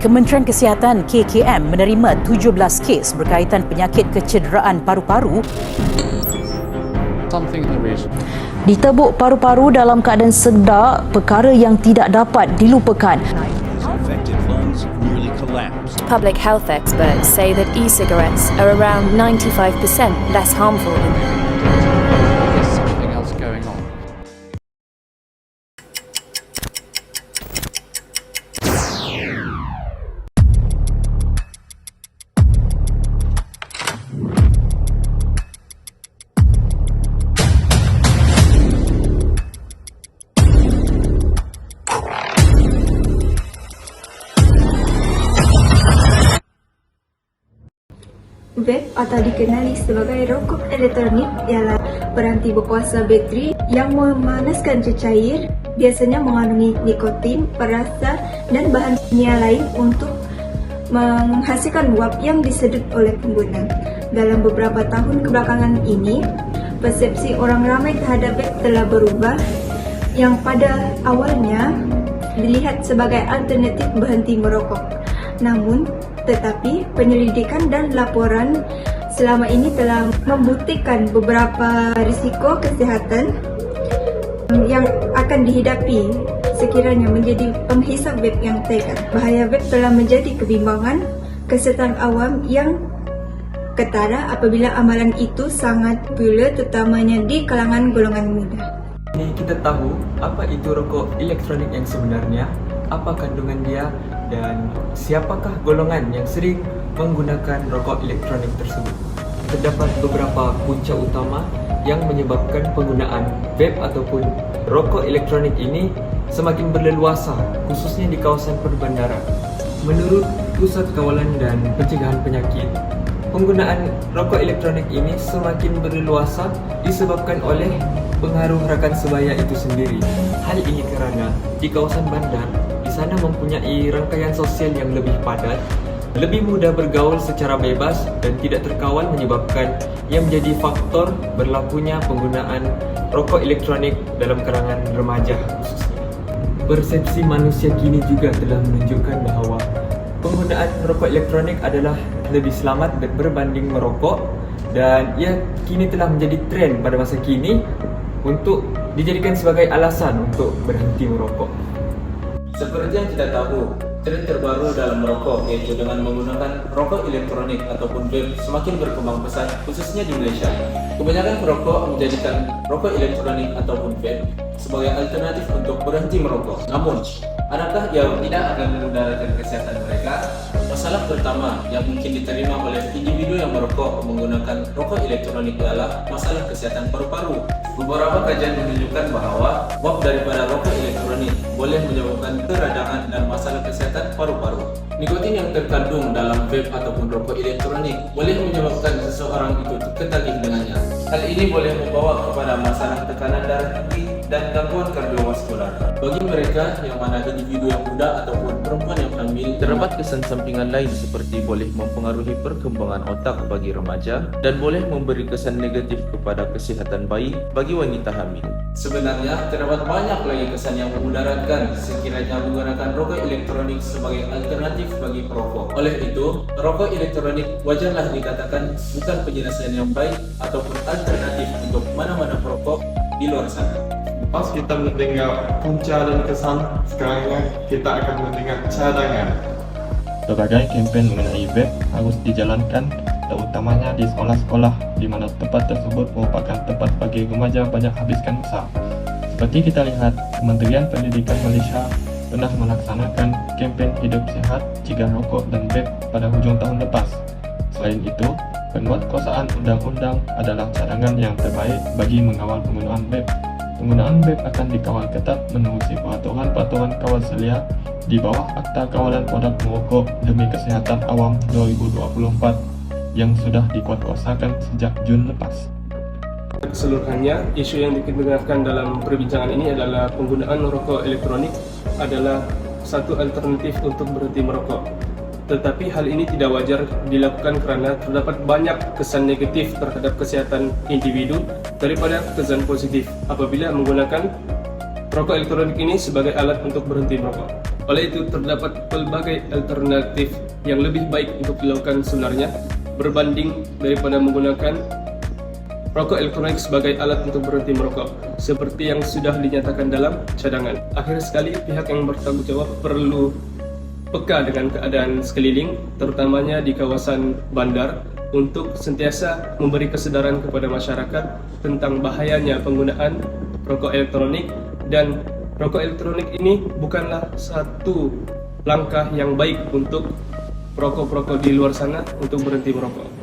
Kementerian Kesihatan KKM menerima 17 kes berkaitan penyakit kecederaan paru-paru. Ditabuk paru-paru dalam keadaan sedar, perkara yang tidak dapat dilupakan. Public health experts say that e-cigarettes are around 95% less harmful than There's something else going on. Vape atau dikenali sebagai rokok elektronik ialah peranti berkuasa bateri yang memanaskan cecair, biasanya mengandungi nikotin, perasa dan bahan kimia lain untuk menghasilkan uap yang disedut oleh pengguna. Dalam beberapa tahun kebelakangan ini, persepsi orang ramai terhadap vape telah berubah, yang pada awalnya dilihat sebagai alternatif berhenti merokok. Namun, tetapi penyelidikan dan laporan selama ini telah membuktikan beberapa risiko kesihatan yang akan dihidapi sekiranya menjadi penghisap vape yang tegar. Bahaya vape telah menjadi kebimbangan kesehatan awam yang ketara apabila amalan itu sangat popular, terutamanya di kalangan golongan muda. Ini kita tahu apa itu rokok elektronik yang sebenarnya, apa kandungan dia, dan siapakah golongan yang sering menggunakan rokok elektronik tersebut. Terdapat beberapa punca utama yang menyebabkan penggunaan vape ataupun rokok elektronik ini semakin berleluasa, khususnya di kawasan perbandara. Menurut Pusat Kawalan dan Pencegahan Penyakit, penggunaan rokok elektronik ini semakin berleluasa disebabkan oleh pengaruh rakan sebaya itu sendiri. Hal ini kerana di kawasan bandar, di sana mempunyai rangkaian sosial yang lebih padat, lebih mudah bergaul secara bebas dan tidak terkawal, menyebabkan yang menjadi faktor berlakunya penggunaan rokok elektronik dalam kalangan remaja khususnya. Persepsi manusia kini juga telah menunjukkan bahawa penggunaan rokok elektronik adalah lebih selamat berbanding merokok, dan ia kini telah menjadi tren pada masa kini untuk dijadikan sebagai alasan untuk berhenti merokok. Seperti yang kita tahu, tren terbaru dalam merokok yaitu dengan menggunakan rokok elektronik ataupun vape semakin berkembang pesat, khususnya di Malaysia. Kebanyakan perokok menjadikan rokok elektronik ataupun vape sebagai alternatif untuk berhenti merokok. Namun, adakah ia tidak akan memudaratkan kesehatan mereka? Masalah pertama yang mungkin diterima oleh individu yang merokok menggunakan rokok elektronik adalah masalah kesehatan paru-paru. Beberapa kajian menunjukkan bahawa uap daripada rokok elektronik boleh menyebabkan keradangan dan masalah kesehatan paru-paru. Nikotin yang terkandung dalam vape ataupun rokok elektronik boleh menyebabkan seseorang itu ketagih dengannya. Hal ini boleh membawa kepada masalah tekanan darah tinggi dan gangguan kardiovaskular. Bagi mereka yang mana individu yang muda ataupun perempuan yang hamil, terdapat kesan sampingan lain seperti boleh mempengaruhi perkembangan otak bagi remaja dan boleh memberi kesan negatif kepada kesihatan bayi bagi wanita hamil. Sebenarnya terdapat banyak lagi kesan yang memudaratkan sekiranya menggunakan rokok elektronik sebagai alternatif bagi perokok. Oleh itu, rokok elektronik wajarlah dikatakan bukan penyelesaian yang baik ataupun alternatif untuk mana-mana perokok di luar sana. Pas kita mendengar punca dan kesan, sekarang kita akan mendengar cadangan. Berbagai kempen mengenai vape harus dijalankan, terutamanya di sekolah-sekolah di mana tempat tersebut merupakan tempat bagi remaja banyak habiskan masa. Seperti kita lihat, Kementerian Pendidikan Malaysia pernah melaksanakan kempen hidup sehat, cegah rokok dan vape pada hujung tahun lepas. Selain itu, penguatkuasaan undang-undang adalah cadangan yang terbaik bagi mengawal penggunaan vape. Penggunaan vape akan dikawal ketat menerusi peraturan-peraturan kawal selia di bawah Akta Kawalan Produk Merokok demi Kesihatan Awam 2024 yang sudah dikuatkuasakan sejak Jun lepas. Keseluruhannya, isu yang dikemukakan dalam perbincangan ini adalah penggunaan rokok elektronik adalah satu alternatif untuk berhenti merokok. Tetapi hal ini tidak wajar dilakukan kerana terdapat banyak kesan negatif terhadap kesihatan individu daripada kesan positif apabila menggunakan rokok elektronik ini sebagai alat untuk berhenti merokok. Oleh itu, terdapat pelbagai alternatif yang lebih baik untuk dilakukan sebenarnya berbanding daripada menggunakan rokok elektronik sebagai alat untuk berhenti merokok, seperti yang sudah dinyatakan dalam cadangan. Akhir sekali, pihak yang bertanggung jawab perlu peka dengan keadaan sekeliling, terutamanya di kawasan bandar, untuk sentiasa memberi kesadaran kepada masyarakat tentang bahayanya penggunaan rokok elektronik, dan rokok elektronik ini bukanlah satu langkah yang baik untuk perokok-perokok di luar sana untuk berhenti merokok.